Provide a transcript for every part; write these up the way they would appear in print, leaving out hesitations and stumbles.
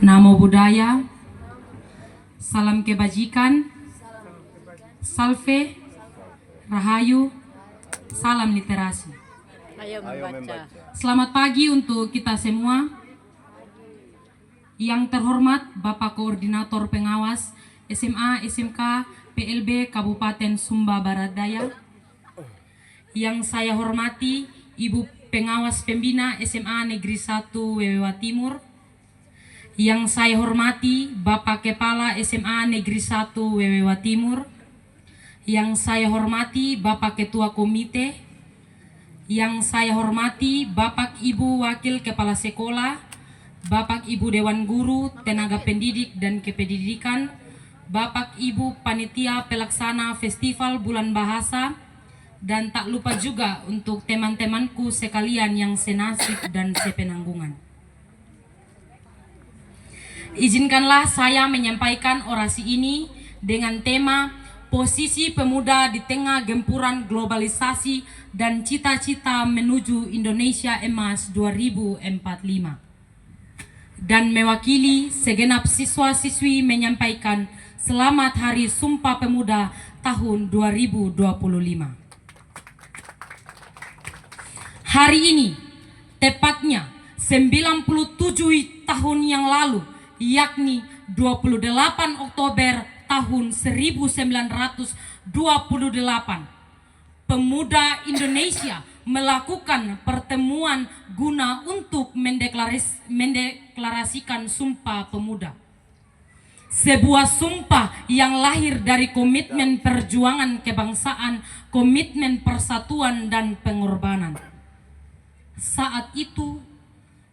Namo Buddhaya, salam kebajikan, salve, rahayu, salam literasi. Ayo membaca. Selamat pagi untuk kita semua. Yang terhormat Bapak Koordinator Pengawas SMA SMK PLB Kabupaten Sumba Barat Daya. Yang saya hormati Ibu Pengawas Pembina SMA Negeri 1 Wewewa Timur. Yang saya hormati Bapak Kepala SMA Negeri 1 Wewewa Timur. Yang saya hormati Bapak Ketua Komite. Yang saya hormati Bapak Ibu Wakil Kepala Sekolah, Bapak Ibu Dewan Guru, Tenaga Pendidik dan Kependidikan, Bapak Ibu Panitia Pelaksana Festival Bulan Bahasa, dan tak lupa juga untuk teman-temanku sekalian yang senasib dan sepenanggungan. Izinkanlah saya menyampaikan orasi ini dengan tema posisi pemuda di tengah gempuran globalisasi dan cita-cita menuju Indonesia Emas 2045. Dan mewakili segenap siswa-siswi menyampaikan selamat Hari Sumpah Pemuda tahun 2025. Hari ini, tepatnya 97 tahun yang lalu, yakni 28 Oktober tahun 1928, pemuda Indonesia melakukan pertemuan guna untuk mendeklarasikan Sumpah Pemuda. Sebuah sumpah yang lahir dari komitmen perjuangan kebangsaan, komitmen persatuan dan pengorbanan. Saat itu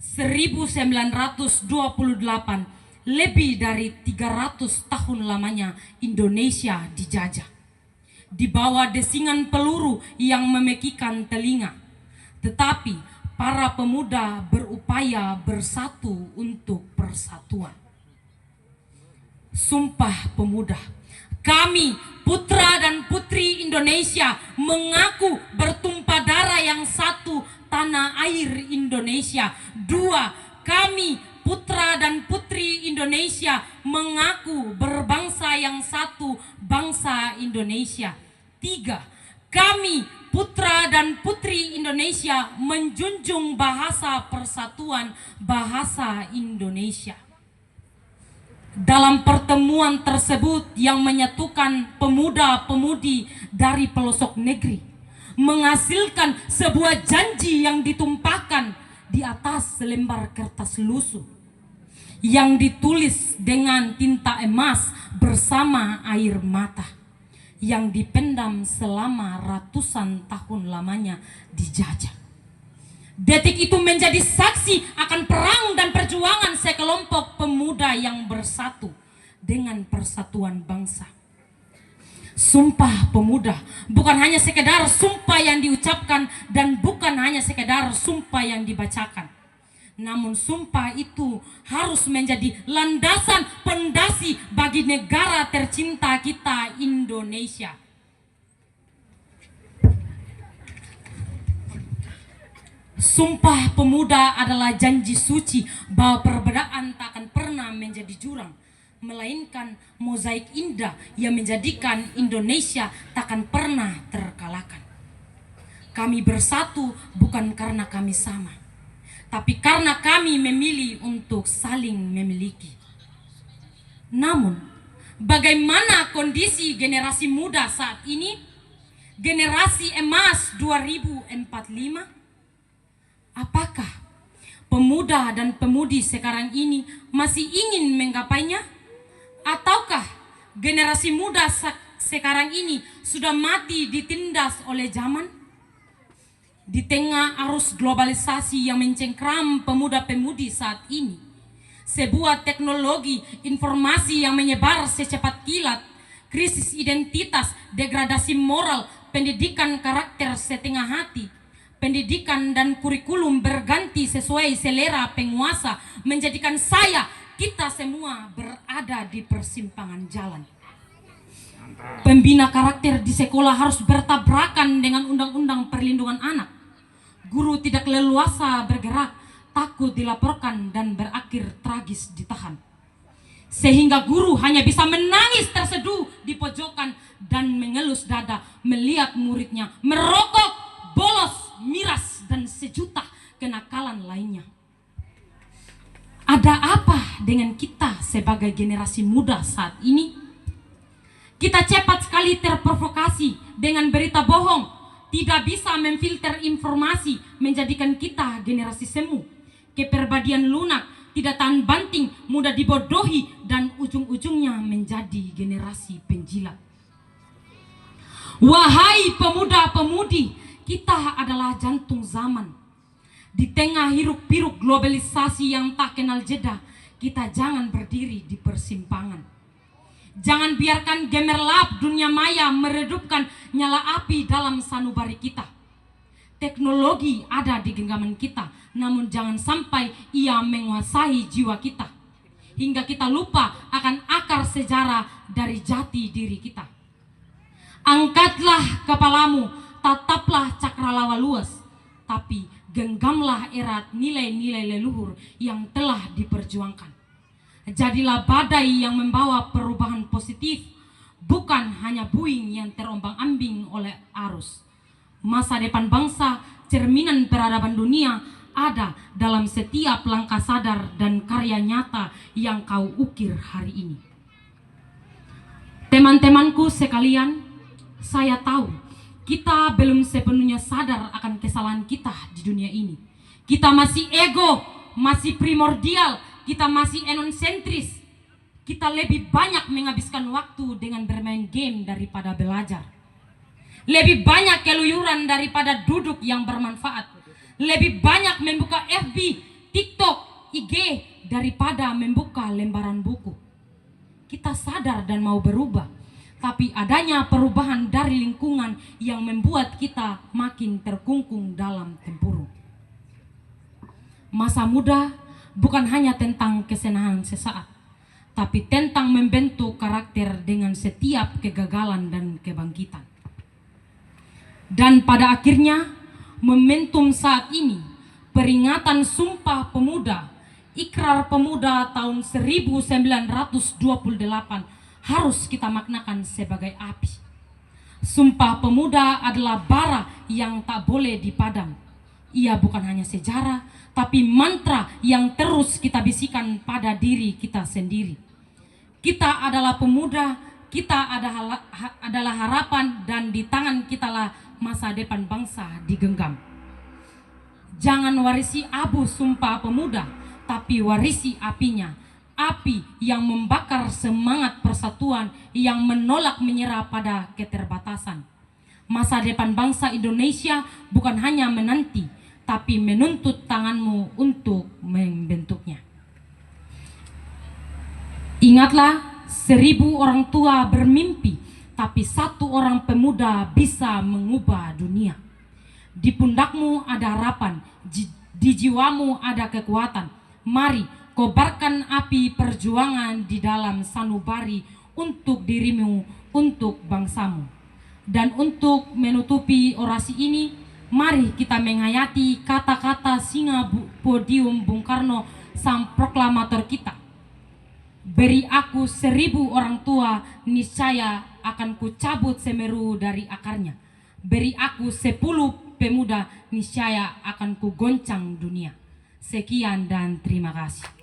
1928, lebih dari 300 tahun lamanya Indonesia dijajah. Di bawah desingan peluru yang memekikan telinga. Tetapi para pemuda berupaya bersatu untuk persatuan. Sumpah Pemuda. Kami putra dan putri Indonesia mengaku bertumpah darah yang satu, tanah air Indonesia. 2. Kami putra dan putri Indonesia mengaku berbangsa yang satu, bangsa Indonesia. 3. Kami putra dan putri Indonesia menjunjung bahasa persatuan, bahasa Indonesia. Dalam pertemuan tersebut yang menyatukan pemuda-pemudi dari pelosok negeri, menghasilkan sebuah janji yang ditumpahkan di atas selembar kertas lusuh, yang ditulis dengan tinta emas bersama air mata, yang dipendam selama ratusan tahun lamanya dijajah. Detik itu menjadi saksi akan perang dan perjuangan sekelompok pemuda yang bersatu dengan persatuan bangsa. Sumpah Pemuda bukan hanya sekedar sumpah yang diucapkan dan bukan hanya sekedar sumpah yang dibacakan. Namun sumpah itu harus menjadi landasan pondasi bagi negara tercinta kita, Indonesia. Sumpah Pemuda adalah janji suci bahwa perbedaan tak akan pernah menjadi jurang, melainkan mozaik indah yang menjadikan Indonesia tak akan pernah terkalahkan. Kami bersatu bukan karena kami sama, tapi karena kami memilih untuk saling memiliki. Namun, bagaimana kondisi generasi muda saat ini? Generasi emas 2045? Apakah pemuda dan pemudi sekarang ini masih ingin menggapainya? Ataukah generasi muda sekarang ini sudah mati ditindas oleh zaman? Di tengah arus globalisasi yang mencengkram pemuda-pemudi saat ini, sebuah teknologi informasi yang menyebar secepat kilat, krisis identitas, degradasi moral, pendidikan karakter setengah hati, pendidikan dan kurikulum berganti sesuai selera penguasa, menjadikan kita semua berada di persimpangan jalan. Pembina karakter di sekolah harus bertabrakan dengan undang-undang perlindungan anak. Guru tidak leluasa bergerak, takut dilaporkan dan berakhir tragis. tragis ditahan. Sehingga guru hanya bisa menangis terseduh di pojokan dan mengelus dada melihat muridnya merokok, bolos, miras, dan sejuta kenakalan lainnya. Ada apa dengan kita sebagai generasi muda saat ini? Kita cepat sekali terprovokasi dengan berita bohong, tidak bisa memfilter informasi, menjadikan kita generasi semu, kepribadian lunak, tidak tahan banting, mudah dibodohi, dan ujung-ujungnya menjadi generasi penjilat. Wahai pemuda-pemudi, kita adalah jantung zaman. Di tengah hiruk-pikuk globalisasi yang tak kenal jeda, kita jangan berdiri di persimpangan. Jangan biarkan gemerlap dunia maya meredupkan nyala api dalam sanubari kita. Teknologi ada di genggaman kita, namun jangan sampai ia menguasai jiwa kita, hingga kita lupa akan akar sejarah dari jati diri kita. Angkatlah kepalamu, tataplah cakrawala luas, tapi genggamlah erat nilai-nilai leluhur yang telah diperjuangkan. Jadilah badai yang membawa perubahan positif, bukan hanya buing yang terombang-ambing oleh arus. Masa depan bangsa, cerminan peradaban dunia, ada dalam setiap langkah sadar dan karya nyata yang kau ukir hari ini. Teman-temanku sekalian, saya tahu kita belum sepenuhnya sadar akan kesalahan kita di dunia ini. Kita masih ego, masih primordial, kita masih enonsentris. Kita lebih banyak menghabiskan waktu dengan bermain game daripada belajar. Lebih banyak keluyuran daripada duduk yang bermanfaat. Lebih banyak membuka FB, TikTok, IG daripada membuka lembaran buku. Kita sadar dan mau berubah, tapi adanya perubahan dari lingkungan yang membuat kita makin terkungkung dalam tempurung. Masa muda bukan hanya tentang kesenangan sesaat, tapi tentang membentuk karakter dengan setiap kegagalan dan kebangkitan. Dan pada akhirnya, momentum saat ini, peringatan Sumpah Pemuda, Ikrar Pemuda tahun 1928 harus kita maknakan sebagai api. Sumpah Pemuda adalah bara yang tak boleh dipadam. Ia bukan hanya sejarah, tapi mantra yang terus kita bisikan pada diri kita sendiri. Kita adalah pemuda, kita adalah harapan, dan di tangan kitalah masa depan bangsa digenggam. Jangan warisi abu Sumpah Pemuda, tapi warisi apinya. Api yang membakar semangat persatuan, yang menolak menyerah pada keterbatasan. Masa depan bangsa Indonesia bukan hanya menanti, tapi menuntut tanganmu untuk membentuknya. Ingatlah, 1000 orang tua bermimpi, tapi 1 orang pemuda bisa mengubah dunia. Di pundakmu ada harapan, di jiwamu ada kekuatan. Mari kobarkan api perjuangan di dalam sanubari untuk dirimu, untuk bangsamu. Dan untuk menutupi orasi ini, mari kita menghayati kata-kata singa podium Bung Karno, sang proklamator kita. Beri aku 1000 orang tua, niscaya akan kucabut Semeru dari akarnya. Beri aku 10 pemuda, niscaya akan kugoncang dunia. Sekian dan terima kasih.